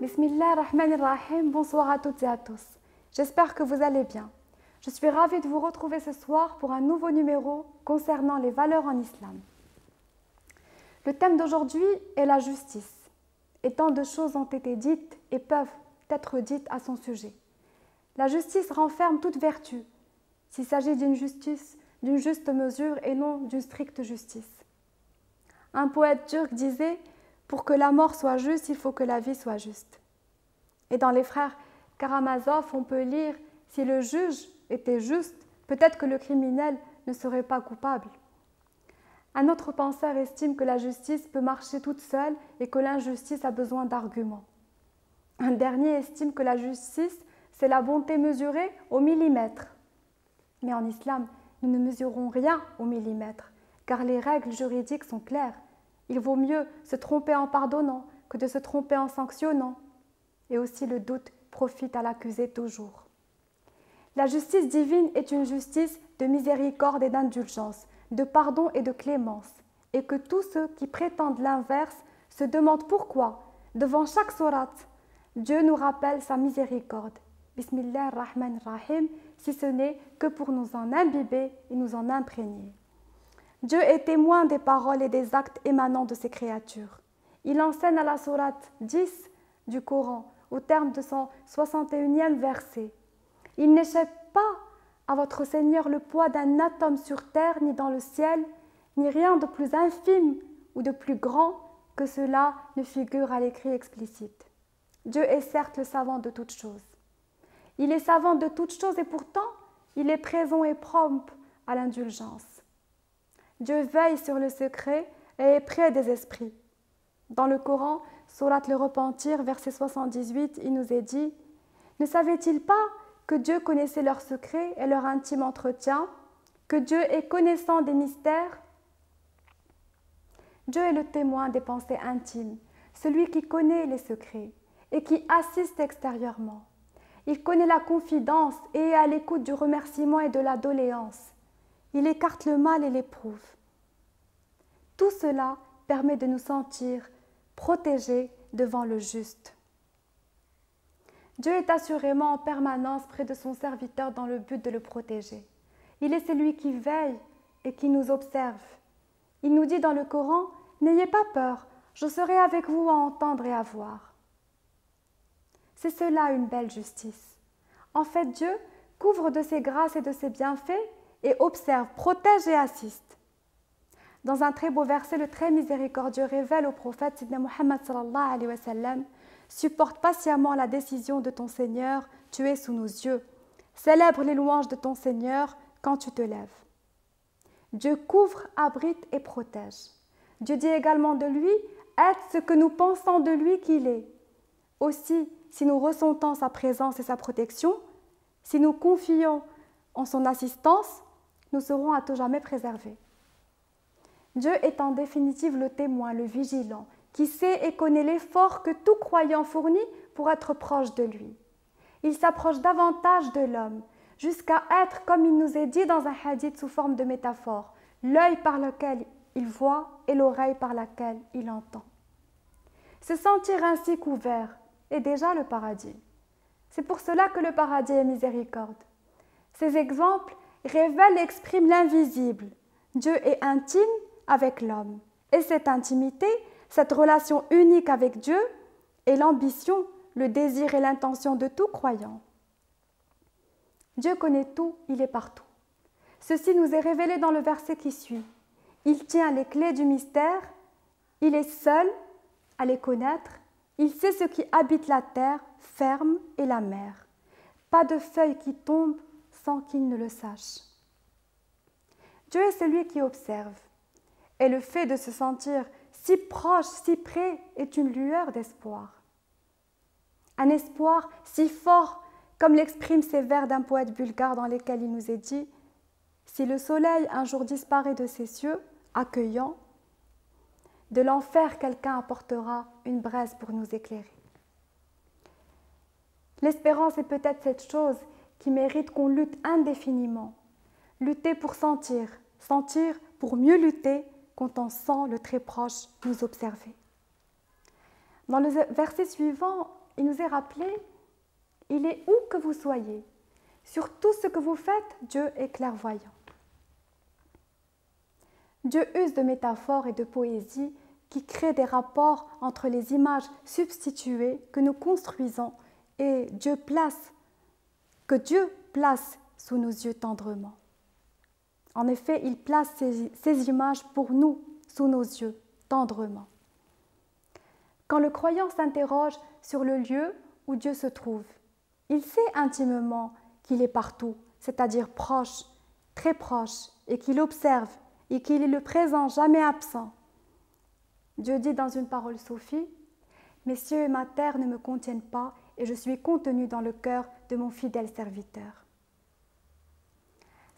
Bismillahirrahmanirrahim, bonsoir à toutes et à tous. J'espère que vous allez bien. Je suis ravie de vous retrouver ce soir pour un nouveau numéro concernant les valeurs en islam. Le thème d'aujourd'hui est la justice. Et tant de choses ont été dites et peuvent être dites à son sujet. La justice renferme toute vertu, s'il s'agit d'une justice, d'une juste mesure et non d'une stricte justice. Un poète turc disait « Pour que la mort soit juste, il faut que la vie soit juste ». Et dans les frères Karamazov, on peut lire « Si le juge était juste, peut-être que le criminel ne serait pas coupable ». Un autre penseur estime que la justice peut marcher toute seule et que l'injustice a besoin d'arguments. Un dernier estime que la justice, c'est la bonté mesurée au millimètre. Mais en islam, nous ne mesurons rien au millimètre, car les règles juridiques sont claires. Il vaut mieux se tromper en pardonnant que de se tromper en sanctionnant. Et aussi le doute profite à l'accusé toujours. La justice divine est une justice de miséricorde et d'indulgence, de pardon et de clémence, et que tous ceux qui prétendent l'inverse se demandent pourquoi, devant chaque sourate, Dieu nous rappelle sa miséricorde. Bismillahirrahmanirrahim, si ce n'est que pour nous en imbiber et nous en imprégner. Dieu est témoin des paroles et des actes émanant de ses créatures. Il enseigne à la sourate 10 du Coran, au terme de son 61e verset. Il n'échappe pas à votre Seigneur le poids d'un atome sur terre, ni dans le ciel, ni rien de plus infime ou de plus grand que cela ne figure à l'écrit explicite. Dieu est certes le savant de toutes choses. Il est savant de toutes choses et pourtant, il est présent et prompt à l'indulgence. Dieu veille sur le secret et est près des esprits. Dans le Coran, sourate le Repentir, verset 78, il nous est dit « Ne savait-il pas que Dieu connaissait leurs secrets et leur intime entretien, que Dieu est connaissant des mystères ?» Dieu est le témoin des pensées intimes, celui qui connaît les secrets et qui assiste extérieurement. Il connaît la confidence et est à l'écoute du remerciement et de la doléance. Il écarte le mal et l'éprouve. Tout cela permet de nous sentir protégés devant le juste. Dieu est assurément en permanence près de son serviteur dans le but de le protéger. Il est celui qui veille et qui nous observe. Il nous dit dans le Coran « N'ayez pas peur, je serai avec vous à entendre et à voir ». C'est cela une belle justice. En fait, Dieu couvre de ses grâces et de ses bienfaits et observe, protège et assiste. Dans un très beau verset, le très miséricordieux révèle au prophète Sidna Muhammad sallallahu alayhi wa sallam « Supporte patiemment la décision de ton Seigneur, tu es sous nos yeux. Célèbre les louanges de ton Seigneur quand tu te lèves. » Dieu couvre, abrite et protège. Dieu dit également de lui « Être ce que nous pensons de lui qu'il est. » Aussi, si nous ressentons sa présence et sa protection, si nous confions en son assistance, nous serons à tout jamais préservés. Dieu est en définitive le témoin, le vigilant, qui sait et connaît l'effort que tout croyant fournit pour être proche de lui. Il s'approche davantage de l'homme, jusqu'à être, comme il nous est dit dans un hadith sous forme de métaphore, l'œil par lequel il voit et l'oreille par laquelle il entend. Se sentir ainsi couvert est déjà le paradis. C'est pour cela que le paradis est miséricorde. Ces exemples révèlent et expriment l'invisible. Dieu est intime avec l'homme. Et cette intimité, cette relation unique avec Dieu, est l'ambition, le désir et l'intention de tout croyant. Dieu connaît tout, il est partout. Ceci nous est révélé dans le verset qui suit. Il tient les clés du mystère, il est seul à les connaître, Il sait ce qui habite la terre ferme et la mer. Pas de feuille qui tombe sans qu'il ne le sache. Dieu est celui qui observe. Et le fait de se sentir si proche, si près, est une lueur d'espoir. Un espoir si fort, comme l'expriment ces vers d'un poète bulgare dans lesquels il nous est dit « Si le soleil un jour disparaît de ces cieux, accueillant, de l'enfer quelqu'un apportera une braise pour nous éclairer. » L'espérance est peut-être cette chose qui mérite qu'on lutte indéfiniment. Lutter pour sentir, sentir pour mieux lutter quand on sent le très proche nous observer. Dans le verset suivant, il nous est rappelé « Il est où que vous soyez, sur tout ce que vous faites, Dieu est clairvoyant. » Dieu use de métaphores et de poésie qui créent des rapports entre les images substituées que nous construisons et que Dieu place sous nos yeux tendrement. En effet, il place ces images pour nous, sous nos yeux, tendrement. Quand le croyant s'interroge sur le lieu où Dieu se trouve, il sait intimement qu'il est partout, c'est-à-dire proche, très proche, et qu'il observe, et qu'il est le présent, jamais absent. Dieu dit dans une parole soufie, « Mes cieux et ma terre ne me contiennent pas, et je suis contenu dans le cœur de mon fidèle serviteur. »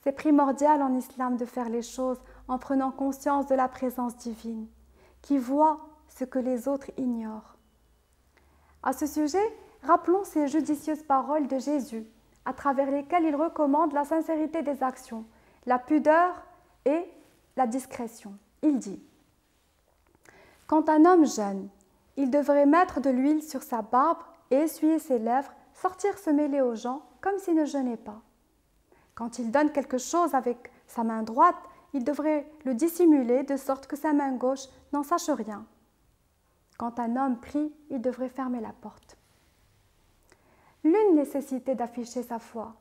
C'est primordial en islam de faire les choses en prenant conscience de la présence divine, qui voit ce que les autres ignorent. À ce sujet, rappelons ces judicieuses paroles de Jésus, à travers lesquelles il recommande la sincérité des actions, la pudeur et la discrétion. Il dit « Quand un homme jeûne, il devrait mettre de l'huile sur sa barbe et essuyer ses lèvres, sortir se mêler aux gens comme s'il ne jeûnait pas. Quand il donne quelque chose avec sa main droite, il devrait le dissimuler de sorte que sa main gauche n'en sache rien. Quand un homme prie, il devrait fermer la porte. » L'une nécessité d'afficher sa foi.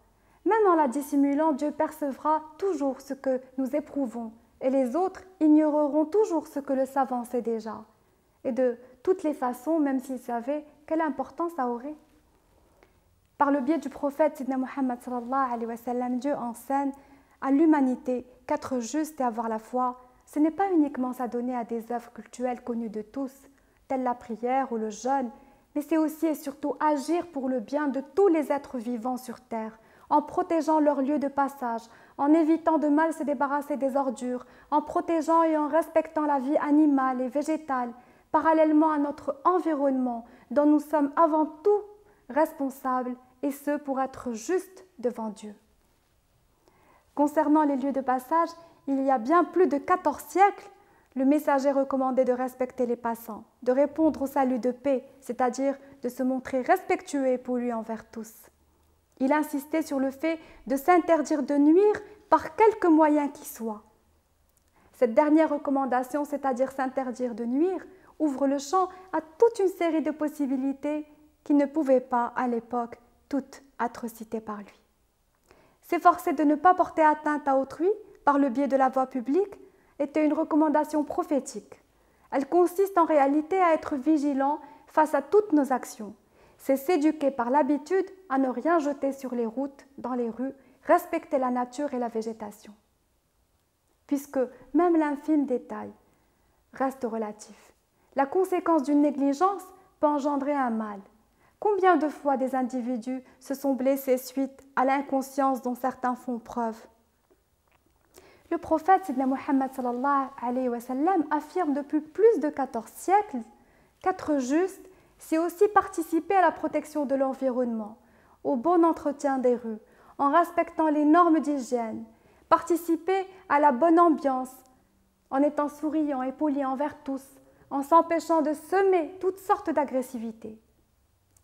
Même en la dissimulant, Dieu percevra toujours ce que nous éprouvons et les autres ignoreront toujours ce que le savant sait déjà. Et de toutes les façons, même s'ils savaient, quelle importance ça aurait. Par le biais du prophète Sidna Muhammad sallallahu alayhi wa sallam, Dieu enseigne à l'humanité qu'être juste et avoir la foi, ce n'est pas uniquement s'adonner à des œuvres cultuelles connues de tous, telles la prière ou le jeûne, mais c'est aussi et surtout agir pour le bien de tous les êtres vivants sur terre, en protégeant leurs lieux de passage, en évitant de mal se débarrasser des ordures, en protégeant et en respectant la vie animale et végétale, parallèlement à notre environnement, dont nous sommes avant tout responsables, et ce pour être justes devant Dieu. Concernant les lieux de passage, il y a bien plus de 14 siècles, le messager recommandait de respecter les passants, de répondre au salut de paix, c'est-à-dire de se montrer respectueux et poli envers tous. Il insistait sur le fait de s'interdire de nuire par quelque moyen qu'il soit. Cette dernière recommandation, c'est-à-dire s'interdire de nuire, ouvre le champ à toute une série de possibilités qui ne pouvaient pas, à l'époque, toutes être citées par lui. S'efforcer de ne pas porter atteinte à autrui par le biais de la voie publique était une recommandation prophétique. Elle consiste en réalité à être vigilant face à toutes nos actions. C'est s'éduquer par l'habitude à ne rien jeter sur les routes, dans les rues, respecter la nature et la végétation. Puisque même l'infime détail reste relatif. La conséquence d'une négligence peut engendrer un mal. Combien de fois des individus se sont blessés suite à l'inconscience dont certains font preuve? Le prophète Sidna Muhammad sallallahu alayhi wa sallam affirme depuis plus de 14 siècles qu'être juste, c'est aussi participer à la protection de l'environnement, au bon entretien des rues, en respectant les normes d'hygiène, participer à la bonne ambiance, en étant souriant et poli envers tous, en s'empêchant de semer toutes sortes d'agressivité.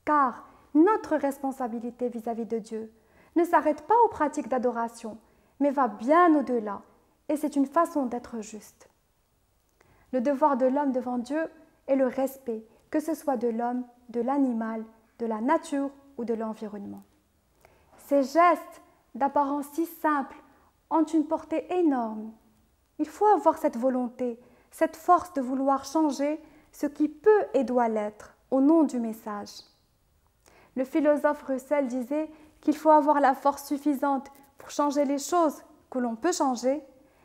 Car notre responsabilité vis-à-vis de Dieu ne s'arrête pas aux pratiques d'adoration, mais va bien au-delà, et c'est une façon d'être juste. Le devoir de l'homme devant Dieu est le respect, que ce soit de l'homme, de l'animal, de la nature ou de l'environnement. Ces gestes, d'apparence si simples, ont une portée énorme. Il faut avoir cette volonté, cette force de vouloir changer ce qui peut et doit l'être, au nom du message. Le philosophe Russell disait qu'il faut avoir la force suffisante pour changer les choses que l'on peut changer,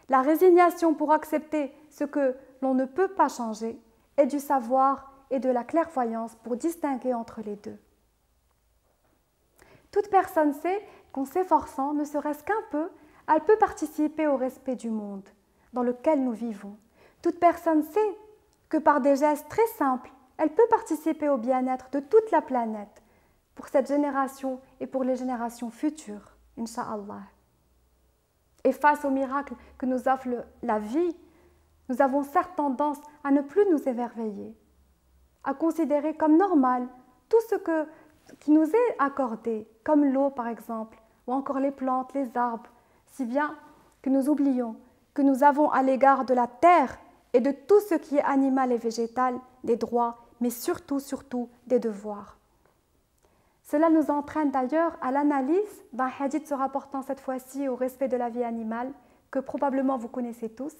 la résignation pour accepter ce que l'on ne peut pas changer, et du savoir et de la clairvoyance pour distinguer entre les deux. Toute personne sait qu'en s'efforçant, ne serait-ce qu'un peu, elle peut participer au respect du monde dans lequel nous vivons. Toute personne sait que par des gestes très simples, elle peut participer au bien-être de toute la planète pour cette génération et pour les générations futures, Inch'Allah. Et face aux miracles que nous offre la vie, nous avons certes tendance à ne plus nous émerveiller, à considérer comme normal tout ce qui nous est accordé, comme l'eau par exemple, ou encore les plantes, les arbres, si bien que nous oublions que nous avons à l'égard de la terre et de tout ce qui est animal et végétal des droits, mais surtout des devoirs. Cela nous entraîne d'ailleurs à l'analyse d'un hadith se rapportant cette fois-ci au respect de la vie animale, que probablement vous connaissez tous,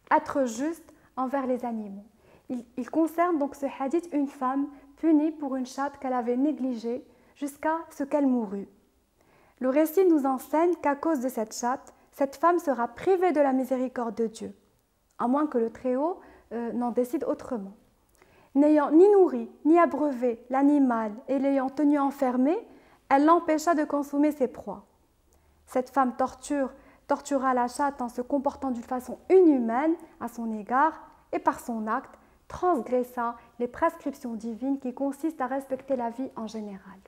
être juste envers les animaux. Il concerne donc ce hadith une femme punie pour une chatte qu'elle avait négligée jusqu'à ce qu'elle mourût. Le récit nous enseigne qu'à cause de cette chatte, cette femme sera privée de la miséricorde de Dieu, à moins que le Très-Haut n'en décide autrement. N'ayant ni nourri ni abreuvé l'animal et l'ayant tenu enfermé, elle l'empêcha de consommer ses proies. Cette femme tortura la chatte en se comportant d'une façon inhumaine à son égard et par son acte transgressa les prescriptions divines qui consistent à respecter la vie en général.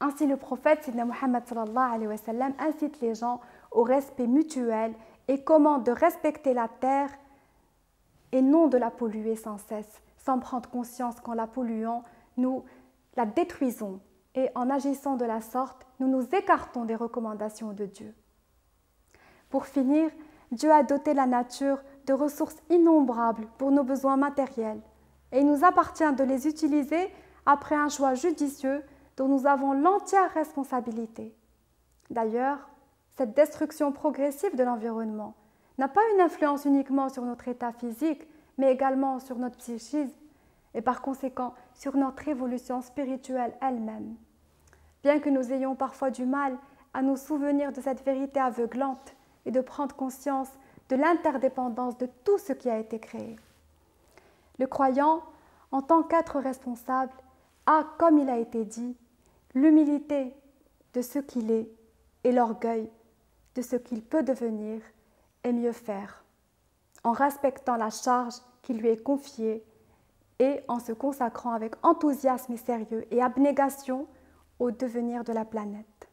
Ainsi, le prophète Sidna Muhammad sallallahu alayhi wa sallam incite les gens au respect mutuel et commande de respecter la terre et non de la polluer sans cesse, sans prendre conscience qu'en la polluant, nous la détruisons et en agissant de la sorte, nous nous écartons des recommandations de Dieu. Pour finir, Dieu a doté la nature de ressources innombrables pour nos besoins matériels et il nous appartient de les utiliser après un choix judicieux dont nous avons l'entière responsabilité. D'ailleurs, cette destruction progressive de l'environnement n'a pas une influence uniquement sur notre état physique, mais également sur notre psychisme et par conséquent sur notre évolution spirituelle elle-même. Bien que nous ayons parfois du mal à nous souvenir de cette vérité aveuglante et de prendre conscience de l'interdépendance de tout ce qui a été créé. Le croyant, en tant qu'être responsable, a, comme il a été dit, l'humilité de ce qu'il est et l'orgueil de ce qu'il peut devenir et mieux faire, en respectant la charge qui lui est confiée et en se consacrant avec enthousiasme et sérieux et abnégation au devenir de la planète.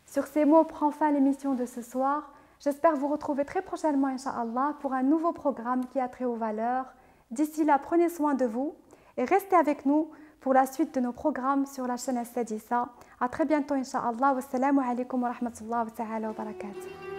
Sur ces mots prend fin l'émission de ce soir. J'espère vous retrouver très prochainement, Inch'Allah, pour un nouveau programme qui a trait aux valeurs. D'ici là, prenez soin de vous et restez avec nous pour la suite de nos programmes sur la chaîne As-Sadisa. À très bientôt, Inch'Allah. Wassalamu alaikum wa rahmatullahi wa barakatuh.